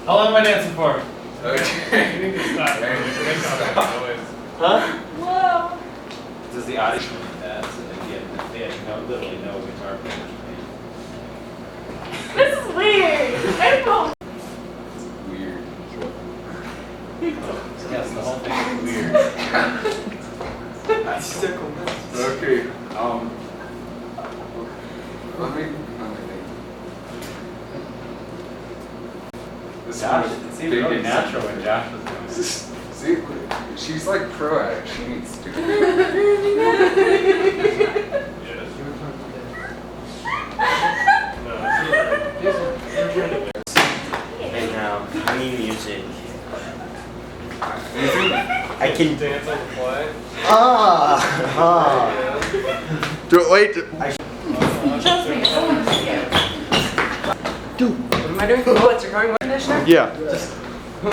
How long am I dancing for? Okay. You need to stop. Huh? Whoa. This is the audience of that, so they have literally no guitar players. This is weird. I don't. Weird. Yes, the whole thing is weird. Okay. Let me think. This Josh, one it seems really natural when Josh was doing this. See, she's like pro at it. She needs to. And now, I need music. I can Dance on the fly. Wait. Trust me, someone's scared. What am I doing? Oh, it's recording my conditioner? Yeah.